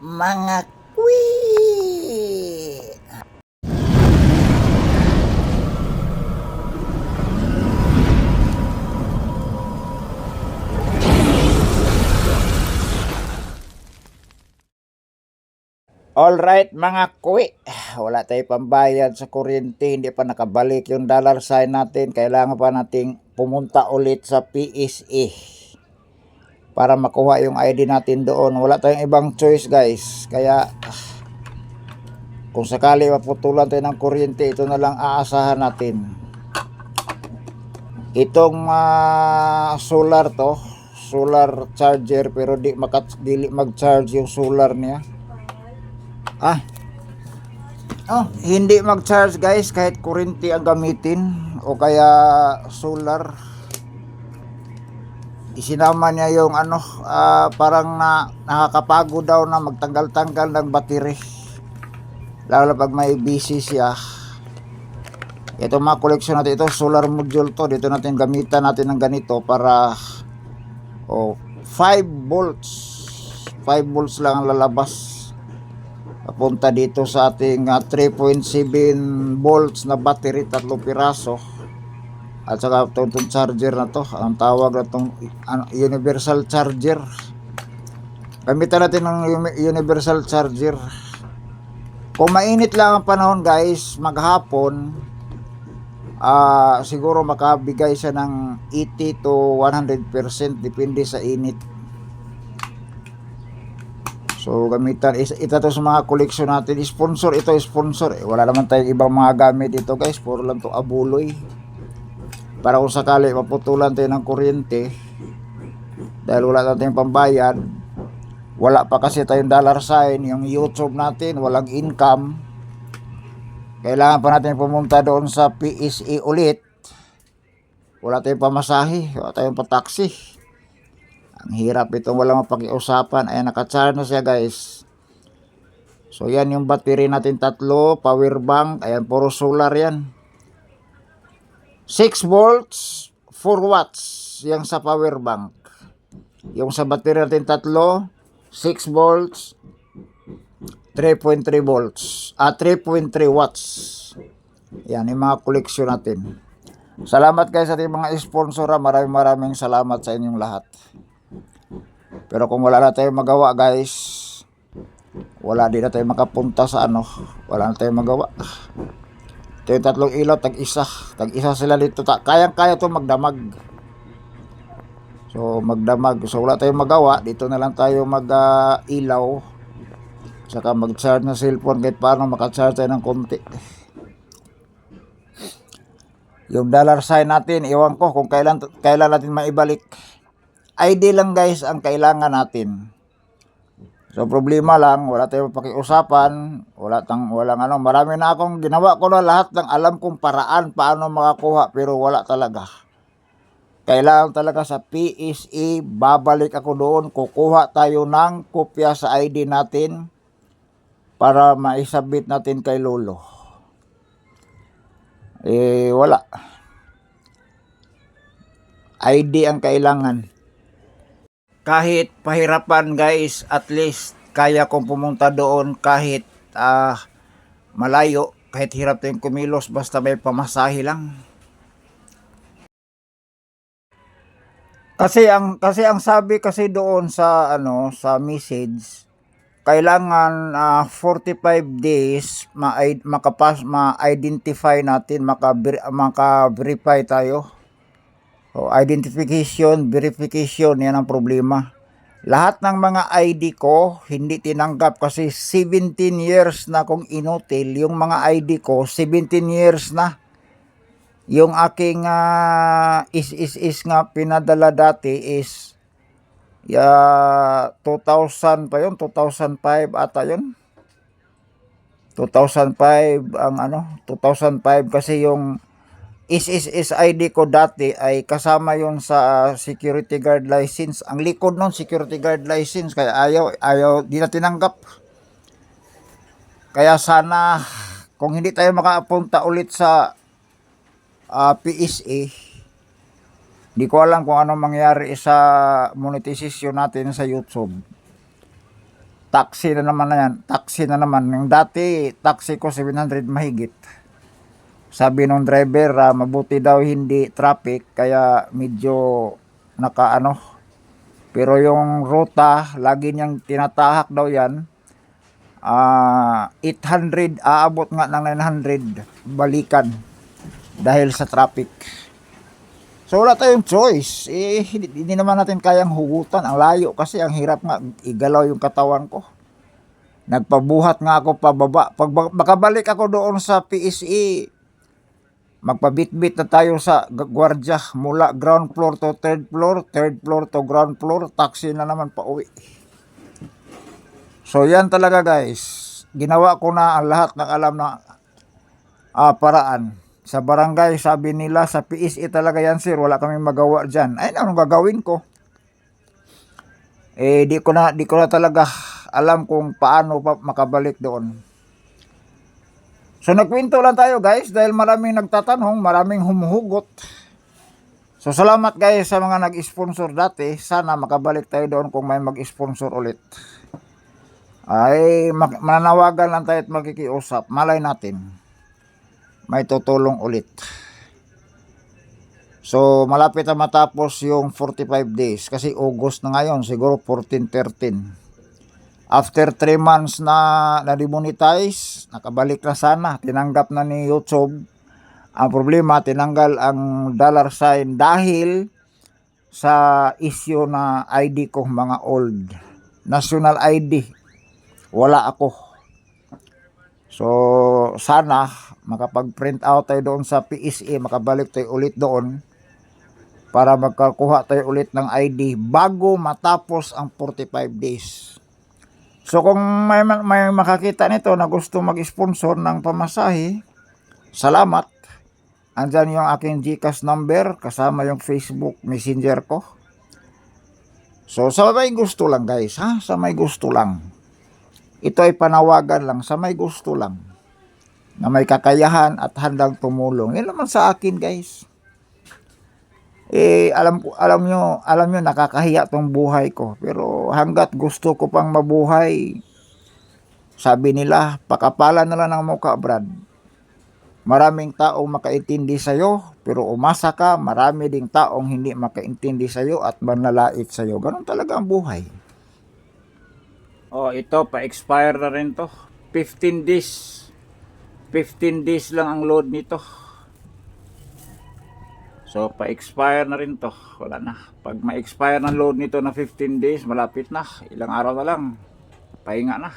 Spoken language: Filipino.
mga queen. Alright mga kuwi, wala tayong pambayad sa kuryente, hindi pa nakabalik yung dollar sign natin. Kailangan pa nating pumunta ulit sa PSE para makuha yung ID natin doon. Wala tayong ibang choice guys, kaya kung sakali maputulan tayo ng kuryente, ito na lang aasahan natin. Itong solar to, solar charger, pero di mag-charge yung solar niya. Hindi mag-charge guys kahit kuryente ang gamitin o kaya solar. Isinama niya yung parang nakakapagod daw na magtanggal-tanggal ng battery, lalo pag may busy siya. Ito mga koleksyon natin, ito solar module to, dito natin gamitan natin ng ganito para 5 volts lang ang lalabas papunta dito sa ating 3.7 volts na battery, 3 piraso. At saka itong charger na to, ang tawag na itong universal charger. Gamitan natin ng universal charger. Kung mainit lang ang panahon guys, maghapon, siguro makabigay siya ng 80 to 100%, depende sa init. So gamitan, ito to sa mga koleksyon natin. Sponsor ito, sponsor. Wala naman tayong ibang mga gamit dito guys, puro lang to abuloy. Para kung sakali maputulan tayo ng kuryente, dahil wala tayong pambayad, wala pa kasi tayong dollar sign, yung YouTube natin, walang income. Kailangan pa natin pumunta doon sa PSE ulit. Wala tayong pamasahe, wala tayong pataksi. Ang hirap itong walang mapakiusapan. Ayan, nakacharge na siya guys. So yan yung battery natin, 3, power bank. Ayan, puro solar yan. 6 volts, 4 watts yung sa power bank. Yung sa battery natin 3, 6 volts, 3.3 volts, 3.3 watts. Yan yung mga koleksyon natin. Salamat guys sa ating mga sponsor. Maraming salamat sa inyong lahat. Pero kung wala na tayong magawa guys, wala din na tayong makapunta sa wala na tayong magawa. Ito yung 3 ilaw, tag-isa sila dito. Kayang-kaya to magdamag. So magdamag, so wala tayong magawa, dito na lang tayo mag-ilaw. Saka mag-charge ng cellphone kahit paano maka-charge tayo ng konti. Yung dollar sign natin, iwan ko kung kailan natin maibalik. ID lang guys ang kailangan natin. So problema lang, wala tayong pakiusapan, walang marami na akong ginawa ko na lahat ng alam kong paraan paano makakuha, pero wala talaga. Kailangan talaga sa PSE, babalik ako doon, kukuha tayo ng kopya sa ID natin para maisabit natin kay Lolo. Wala. ID ang kailangan. Kahit pahirapan guys, at least kaya kong pumunta doon kahit malayo, kahit hirap tayong kumilos, basta may pamasahe lang. Kasi ang sabi kasi doon sa sa message, kailangan 45 days ma-identify natin, maka-verify tayo. So, identification, verification, yan ang problema. Lahat ng mga ID ko hindi tinanggap kasi 17 years na kong inutil yung mga ID ko, 17 years na. Yung aking is nga pinadala dati is 2000 pa yun, 2005 ata yun. 2005 ang 2005 kasi yung is ID ko dati ay kasama yon sa security guard license. Ang likod nun security guard license, kaya ayaw di na tinanggap. Kaya sana kung hindi tayo makapunta ulit sa PSA, di ko alam kung anong mangyari sa monetization natin sa YouTube. taxi na naman na yan. Taxi na naman. Yung dati, taxi ko 700 mahigit. Sabi nung driver, mabuti daw hindi traffic, kaya medyo nakaano. Pero yung ruta, lagi niyang tinatahak daw yan. 800, aabot nga ng 900 balikan dahil sa traffic. So wala tayong choice. Hindi naman natin kayang hugutan. Ang layo kasi, ang hirap nga igalaw yung katawan ko. Nagpabuhat nga ako pababa. Pag makabalik ako doon sa PSE, magpabitbit na tayo sa gwardiya mula ground floor to third floor to ground floor, taxi na naman pa uwi. So yan talaga guys, ginawa ko na ang lahat ng alam na paraan. Sa barangay, sabi nila sa PSE talaga yan sir, wala kaming magawa dyan. Ay, anong gagawin ko? Di ko na talaga alam kung paano pa makabalik doon. So nagkwento lang tayo guys dahil maraming nagtatanong, maraming humuhugot. So salamat guys sa mga nag-sponsor dati. Sana makabalik tayo doon kung may mag-sponsor ulit. Ay mananawagan lang tayo at magkikiusap. Malay natin may tutulong ulit. So malapit na matapos yung 45 days kasi August na ngayon, siguro 14, 13. After 3 months na na-demonetize, nakabalik na sana, tinanggap na ni YouTube. Ang problema, tinanggal ang dollar sign dahil sa issue na ID ko, mga old. National ID, wala ako. So, sana makapag-print out tayo doon sa PSE, makabalik tayo ulit doon para magkakuha tayo ulit ng ID bago matapos ang 45 days. So kung may makakita nito na gusto mag-sponsor ng pamasahe, salamat. Andyan yung aking GCash number, kasama yung Facebook Messenger ko. So sa may gusto lang guys, sa may gusto lang. Ito ay panawagan lang, sa may gusto lang. Na may kakayahan at handang tumulong. Yan naman sa akin guys. Alam nyo nakakahiya tong buhay ko. Pero hanggat gusto ko pang mabuhay, sabi nila, pakapalan na lang ng mukha, Brad. Maraming taong makaintindi sa'yo, pero umasa ka, marami ding taong hindi makaintindi sa'yo at manlalait sa'yo. Ganon talaga ang buhay. Oh, ito, pa-expire na rin to. 15 days. 15 days lang ang load nito. So, pa-expire na rin to. Wala na. Pag ma-expire ng load nito na 15 days, malapit na. Ilang araw na lang. Pahinga na.